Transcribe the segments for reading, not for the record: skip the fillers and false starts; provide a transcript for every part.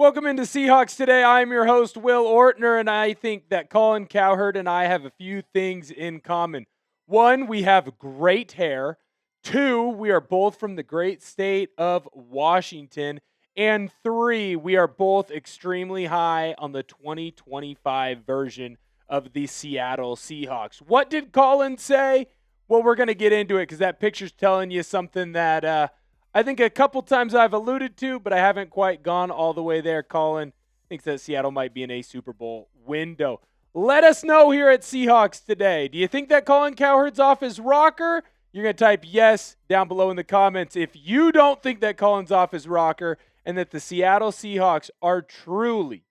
Welcome into Seahawks Today. I'm your host, Will Ortner, and I think that Colin Cowherd and I have a few things in common. One, we have great hair. Two, we are both from the great state of Washington. And three, we are both extremely high on the 2025 version of the Seattle Seahawks. What did Colin say? Well, we're going to get into it because that picture's telling you something that I think a couple times I've alluded to, but I haven't quite gone all the way there. Colin thinks that Seattle might be in a Super Bowl window. Let us know here at Seahawks Today. Do you think that Colin Cowherd's off his rocker? You're going to type yes down below in the comments. If you don't think that Colin's off his rocker and that the Seattle Seahawks are truly,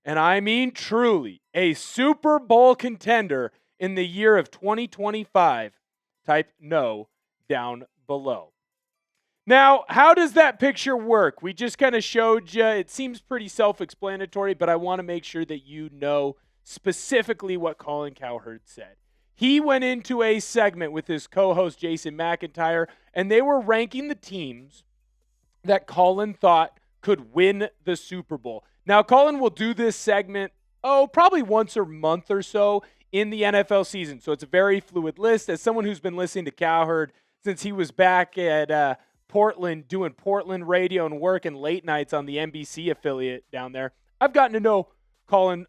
and I mean truly, a Super Bowl contender in the year of 2025, type no down below. Now, how does that picture work? We just kind of showed you. It seems pretty self-explanatory, but I want to make sure that you know specifically what Colin Cowherd said. He went into a segment with his co-host Jason McIntyre, and they were ranking the teams that Colin thought could win the Super Bowl. Now, Colin will do this segment, probably once a month or so in the NFL season, so it's a very fluid list. As someone who's been listening to Cowherd since he was back at Portland, doing Portland radio and working late nights on the NBC affiliate down there, I've gotten to know Colin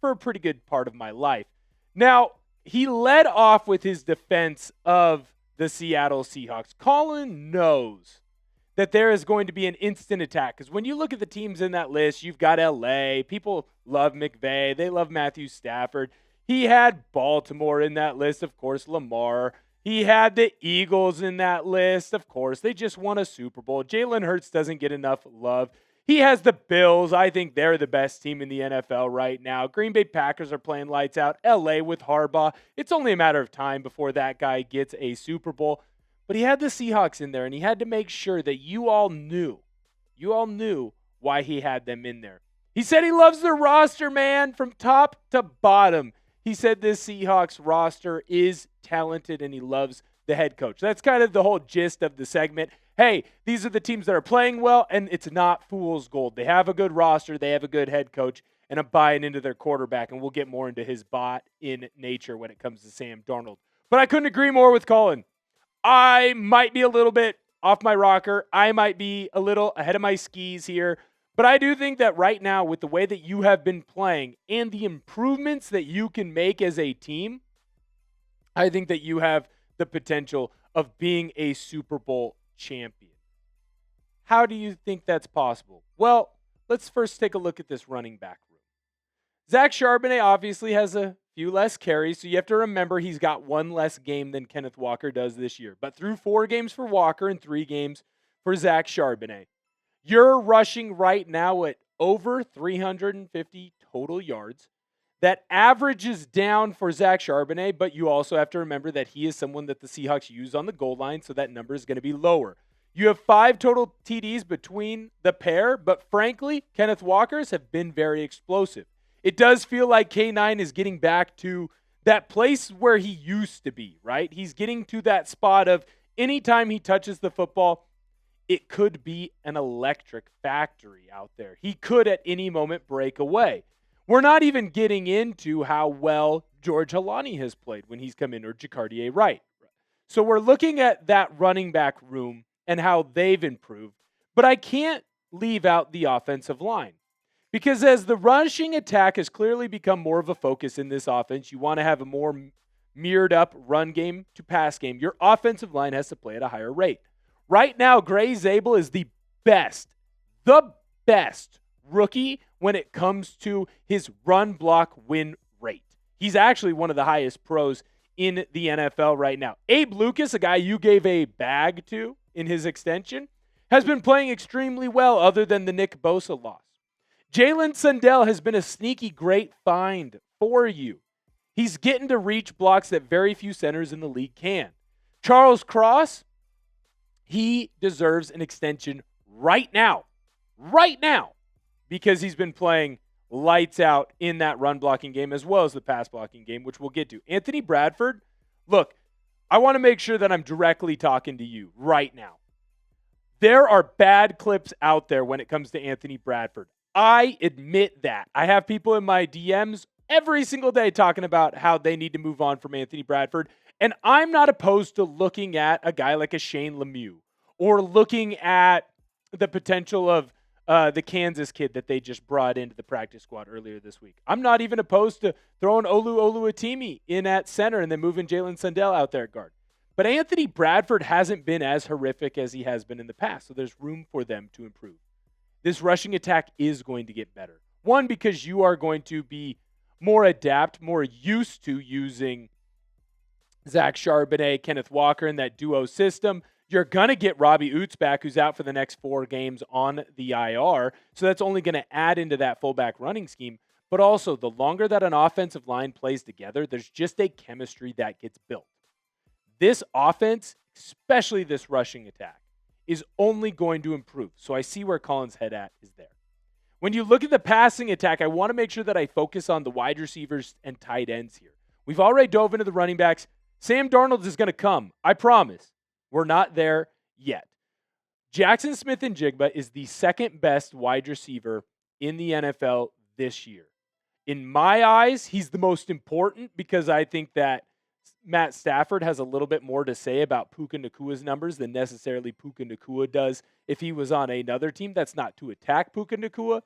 for a pretty good part of my life. Now, he led off with his defense of the Seattle Seahawks. Colin knows that there is going to be an instant attack because when you look at the teams in that list, you've got LA. People love McVay. They love Matthew Stafford. He had Baltimore in that list, of course, Lamar. He had the Eagles in that list. Of course, they just won a Super Bowl. Jalen Hurts doesn't get enough love. He has the Bills. I think they're the best team in the NFL right now. Green Bay Packers are playing lights out. LA with Harbaugh. It's only a matter of time before that guy gets a Super Bowl. But he had the Seahawks in there, and he had to make sure that you all knew why he had them in there. He said he loves their roster, man, from top to bottom. He said this Seahawks roster is talented and he loves the head coach. That's kind of the whole gist of the segment. Hey, these are the teams that are playing well, and it's not fool's gold. They have a good roster, they have a good head coach, and I'm buying into their quarterback, and we'll get more into his bot in nature when it comes to Sam Darnold. But I couldn't agree more with Colin. I might be a little bit off my rocker. I might be a little ahead of my skis here. But I do think that right now, with the way that you have been playing and the improvements that you can make as a team, I think that you have the potential of being a Super Bowl champion. How do you think that's possible? Well, let's first take a look at this running back room. Zach Charbonnet obviously has a few less carries, so you have to remember he's got one less game than Kenneth Walker does this year. But through 4 games for Walker and 3 games for Zach Charbonnet, you're rushing right now at over 350 total yards. That averages down for Zach Charbonnet, but you also have to remember that he is someone that the Seahawks use on the goal line, so that number is going to be lower. You have 5 total TDs between the pair, but frankly, Kenneth Walker's have been very explosive. It does feel like K9 is getting back to that place where he used to be, right? He's getting to that spot of anytime he touches the football, it could be an electric factory out there. He could at any moment break away. We're not even getting into how well George Halani has played when he's come in, or Jacardier Wright. So we're looking at that running back room and how they've improved. But I can't leave out the offensive line. Because as the rushing attack has clearly become more of a focus in this offense, you want to have a more mirrored up run game to pass game. Your offensive line has to play at a higher rate. Right now, Zabel is the best rookie when it comes to his run block win rate. He's actually one of the highest pros in the NFL right now. Abe Lucas, a guy you gave a bag to in his extension, has been playing extremely well other than the Nick Bosa loss. Jalen Sundell has been a sneaky great find for you. He's getting to reach blocks that very few centers in the league can. Charles Cross, he deserves an extension right now, because he's been playing lights out in that run blocking game as well as the pass blocking game, which we'll get to. Anthony Bradford, look, I want to make sure that I'm directly talking to you right now. There are bad clips out there when it comes to Anthony Bradford. I admit that. I have people in my DMs every single day talking about how they need to move on from Anthony Bradford. And I'm not opposed to looking at a guy like a Shane Lemieux or looking at the potential of the Kansas kid that they just brought into the practice squad earlier this week. I'm not even opposed to throwing Olu Oluwatimi in at center and then moving Jalen Sundell out there at guard. But Anthony Bradford hasn't been as horrific as he has been in the past, so there's room for them to improve. This rushing attack is going to get better. One, because you are going to be more adept, more used to using Zach Charbonnet, Kenneth Walker in that duo system. You're going to get Robbie Oots back, who's out for the next 4 games on the IR. So that's only going to add into that fullback running scheme. But also, the longer that an offensive line plays together, there's just a chemistry that gets built. This offense, especially this rushing attack, is only going to improve. So I see where Colin's head at is there. When you look at the passing attack, I want to make sure that I focus on the wide receivers and tight ends here. We've already dove into the running backs. Sam Darnold is going to come. I promise. We're not there yet. Jaxon Smith-Njigba is the second best wide receiver in the NFL this year. In my eyes, he's the most important because I think that Matt Stafford has a little bit more to say about Puka Nakua's numbers than necessarily Puka Nakua does if he was on another team. That's not to attack Puka Nakua.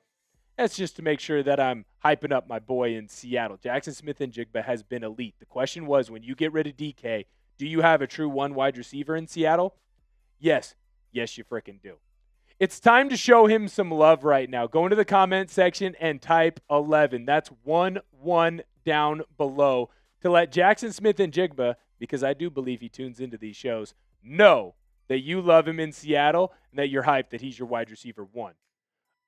That's just to make sure that I'm hyping up my boy in Seattle. Jaxon Smith-Njigba has been elite. The question was, when you get rid of DK, do you have a true one wide receiver in Seattle? Yes. Yes, you freaking do. It's time to show him some love right now. Go into the comment section and type 11. That's 1-1 down below to let Jaxon Smith-Njigba, because I do believe he tunes into these shows, know that you love him in Seattle and that you're hyped that he's your wide receiver 1.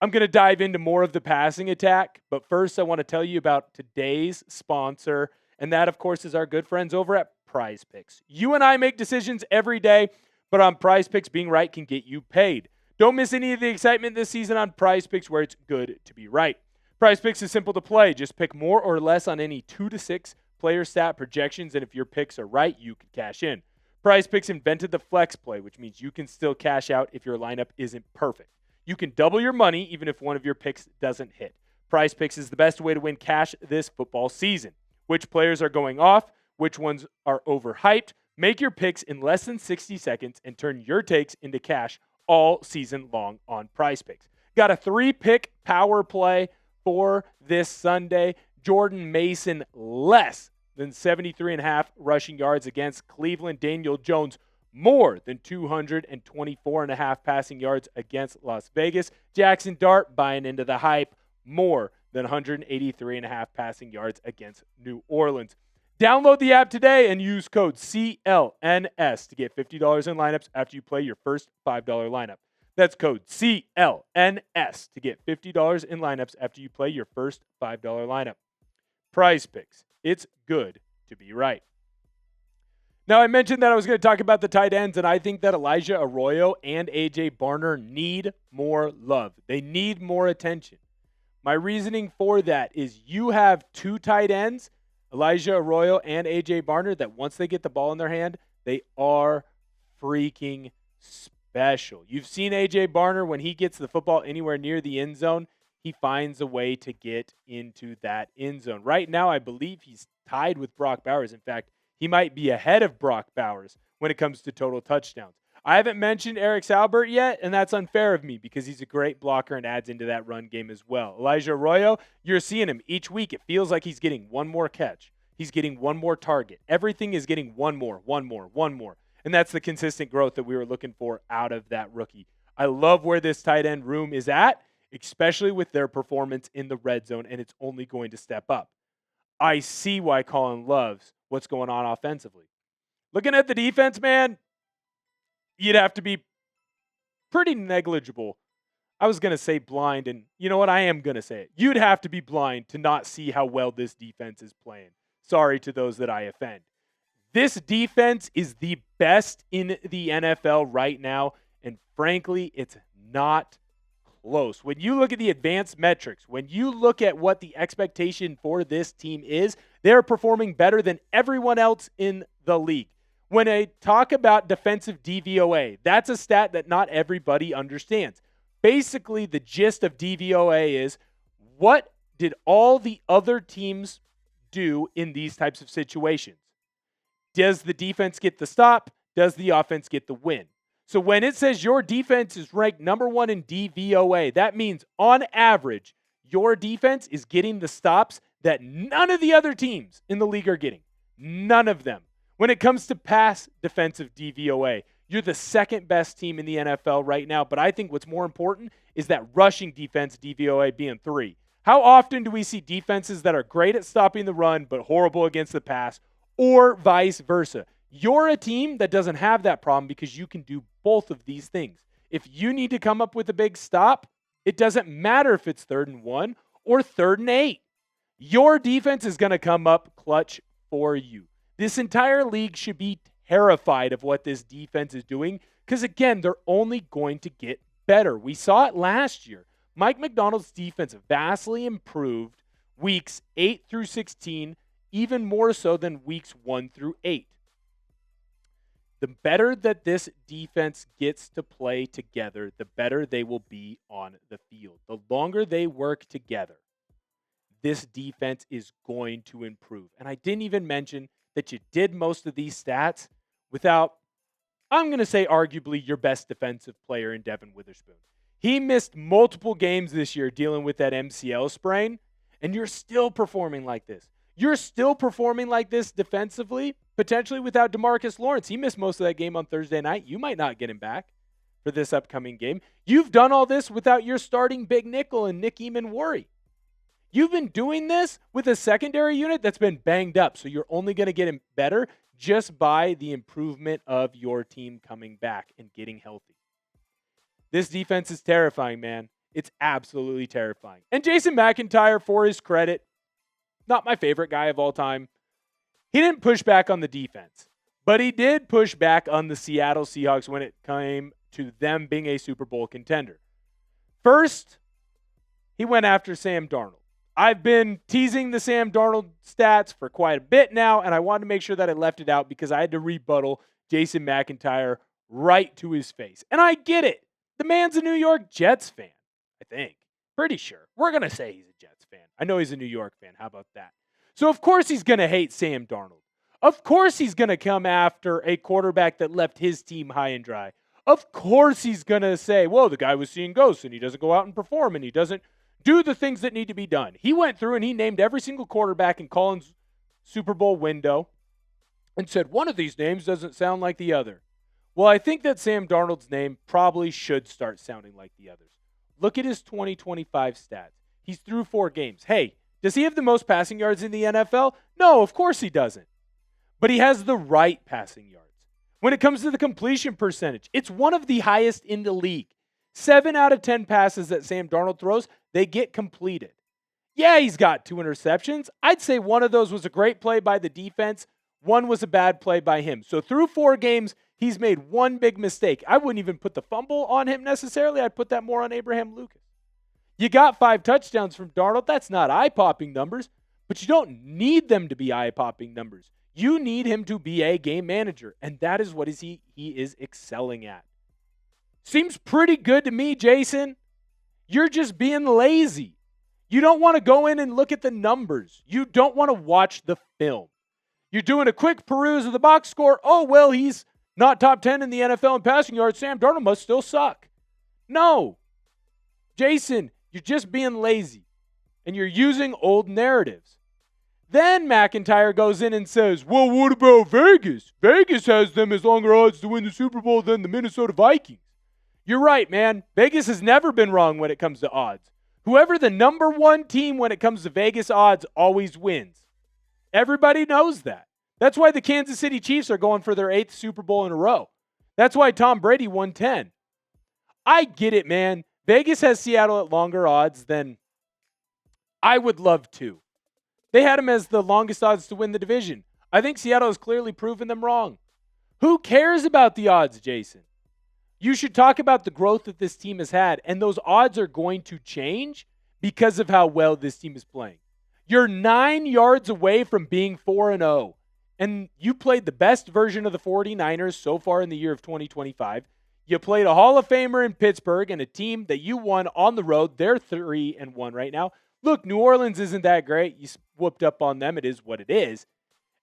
I'm going to dive into more of the passing attack, but first I want to tell you about today's sponsor, and that, of course, is our good friends over at PrizePicks. You and I make decisions every day, but on PrizePicks, being right can get you paid. Don't miss any of the excitement this season on PrizePicks, where it's good to be right. PrizePicks is simple to play. Just pick more or less on any 2 to 6 player stat projections, and if your picks are right, you can cash in. PrizePicks invented the flex play, which means you can still cash out if your lineup isn't perfect. You can double your money even if one of your picks doesn't hit. PrizePicks is the best way to win cash this football season. Which players are going off? Which ones are overhyped? Make your picks in less than 60 seconds and turn your takes into cash all season long on PrizePicks. Got a 3-pick power play for this Sunday. Jordan Mason less than 73.5 rushing yards against Cleveland. Daniel Jones more than 224.5 passing yards against Las Vegas. Jackson Dart buying into the hype, more than 183.5 passing yards against New Orleans. Download the app today and use code CLNS to get $50 in lineups after you play your first $5 lineup. That's code CLNS to get $50 in lineups after you play your first $5 lineup. PrizePicks. It's good to be right. Now, I mentioned that I was going to talk about the tight ends, and I think that Elijah Arroyo and A.J. Barner need more love. They need more attention. My reasoning for that is you have 2 tight ends, Elijah Arroyo and A.J. Barner, that once they get the ball in their hand, they are freaking special. You've seen A.J. Barner, when he gets the football anywhere near the end zone, he finds a way to get into that end zone. Right now, I believe he's tied with Brock Bowers. In fact, he might be ahead of Brock Bowers when it comes to total touchdowns. I haven't mentioned Eric Saubert yet, and that's unfair of me because he's a great blocker and adds into that run game as well. Elijah Arroyo, you're seeing him each week. It feels like he's getting one more catch. He's getting one more target. Everything is getting one more. And that's the consistent growth that we were looking for out of that rookie. I love where this tight end room is at, especially with their performance in the red zone, and it's only going to step up. I see why Colin loves what's going on offensively. Looking at the defense, man, you'd have to be pretty negligible. I was going to say blind, and you know what? I am going to say it. You'd have to be blind to not see how well this defense is playing. Sorry to those that I offend. This defense is the best in the NFL right now, and frankly, it's not close. When you look at the advanced metrics, when you look at what the expectation for this team is, they're performing better than everyone else in the league. When I talk about defensive DVOA, that's a stat that not everybody understands. Basically, the gist of DVOA is, what did all the other teams do in these types of situations? Does the defense get the stop? Does the offense get the win? So when it says your defense is ranked number 1 in DVOA, that means on average, your defense is getting the stops that none of the other teams in the league are getting. None of them. When it comes to pass defensive DVOA, you're the second best team in the NFL right now. But I think what's more important is that rushing defense DVOA being 3. How often do we see defenses that are great at stopping the run but horrible against the pass, or vice versa? You're a team that doesn't have that problem because you can do both of these things. If you need to come up with a big stop, it doesn't matter if it's 3rd and 1 or 3rd and 8. Your defense is going to come up clutch for you. This entire league should be terrified of what this defense is doing because, again, they're only going to get better. We saw it last year. Mike Macdonald's defense vastly improved weeks 8 through 16, even more so than weeks 1 through 8. The better that this defense gets to play together, the better they will be on the field. The longer they work together, this defense is going to improve. And I didn't even mention that you did most of these stats without, I'm going to say, arguably your best defensive player in Devin Witherspoon. He missed multiple games this year dealing with that MCL sprain, and you're still performing like this. You're still performing like this defensively, potentially without DeMarcus Lawrence. He missed most of that game on Thursday night. You might not get him back for this upcoming game. You've done all this without your starting big nickel and Nick Eamon-Worry. You've been doing this with a secondary unit that's been banged up, so you're only going to get him better just by the improvement of your team coming back and getting healthy. This defense is terrifying, man. It's absolutely terrifying. And Jason McIntyre, for his credit, not my favorite guy of all time, he didn't push back on the defense, but he did push back on the Seattle Seahawks when it came to them being a Super Bowl contender. First, he went after Sam Darnold. I've been teasing the Sam Darnold stats for quite a bit now, and I wanted to make sure that I left it out because I had to rebuttal Jason McIntyre right to his face. And I get it. The man's a New York Jets fan, I think. Pretty sure. We're going to say he's a Jets fan. I know he's a New York fan. How about that? So, of course, he's going to hate Sam Darnold. Of course, he's going to come after a quarterback that left his team high and dry. Of course, he's going to say, whoa, the guy was seeing ghosts and he doesn't go out and perform and he doesn't do the things that need to be done. He went through and he named every single quarterback in Colin's Super Bowl window and said, one of these names doesn't sound like the other. Well, I think that Sam Darnold's name probably should start sounding like the others. Look at his 2025 stats. He's through 4 games. Hey, does he have the most passing yards in the NFL? No, of course he doesn't. But he has the right passing yards. When it comes to the completion percentage, it's one of the highest in the league. 7 out of 10 passes that Sam Darnold throws, they get completed. Yeah, he's got 2 interceptions. I'd say one of those was a great play by the defense. One was a bad play by him. So through 4 games, he's made one big mistake. I wouldn't even put the fumble on him necessarily. I'd put that more on Abraham Lucas. You got 5 touchdowns from Darnold. That's not eye-popping numbers, but you don't need them to be eye-popping numbers. You need him to be a game manager, and that is what he is excelling at. Seems pretty good to me, Jason. You're just being lazy. You don't want to go in and look at the numbers. You don't want to watch the film. You're doing a quick peruse of the box score. Oh, well, he's not top 10 in the NFL in passing yards. Sam Darnold must still suck. No. Jason, you're just being lazy, and you're using old narratives. Then McIntyre goes in and says, well, what about Vegas? Vegas has them as longer odds to win the Super Bowl than the Minnesota Vikings. You're right, man. Vegas has never been wrong when it comes to odds. Whoever the number 1 team when it comes to Vegas odds always wins. Everybody knows that. That's why the Kansas City Chiefs are going for their 8th Super Bowl in a row. That's why Tom Brady won 10. I get it, man. Vegas has Seattle at longer odds than I would love to. They had them as the longest odds to win the division. I think Seattle has clearly proven them wrong. Who cares about the odds, Jason? You should talk about the growth that this team has had, and those odds are going to change because of how well this team is playing. You're 9 yards away from being 4-0, and you played the best version of the 49ers so far in the year of 2025. You played a Hall of Famer in Pittsburgh and a team that you won on the road. They're 3-1 right now. Look, New Orleans isn't that great. You whooped up on them. It is what it is.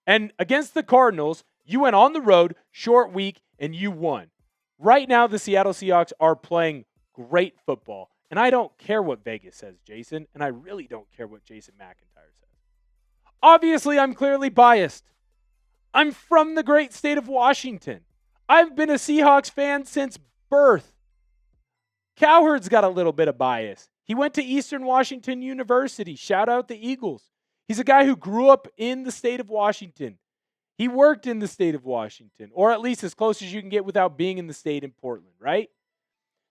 And against the Cardinals, you went on the road, short week, and you won. Right now, the Seattle Seahawks are playing great football. And I don't care what Vegas says, Jason, and I really don't care what Jason McIntyre says. Obviously, I'm clearly biased. I'm from the great state of Washington. I've been a Seahawks fan since birth. Cowherd's got a little bit of bias. He went to Eastern Washington University. Shout out the Eagles. He's a guy who grew up in the state of Washington. He worked in the state of Washington, or at least as close as you can get without being in the state in Portland, right?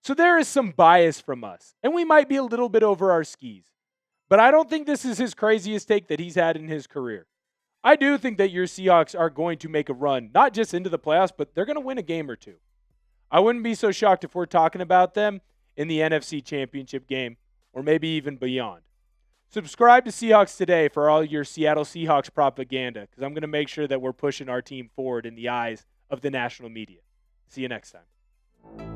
So there is some bias from us, and we might be a little bit over our skis. But I don't think this is his craziest take that he's had in his career. I do think that your Seahawks are going to make a run, not just into the playoffs, but they're going to win a game or two. I wouldn't be so shocked if we're talking about them in the NFC Championship game, or maybe even beyond. Subscribe to Seahawks Today for all your Seattle Seahawks propaganda, because I'm going to make sure that we're pushing our team forward in the eyes of the national media. See you next time.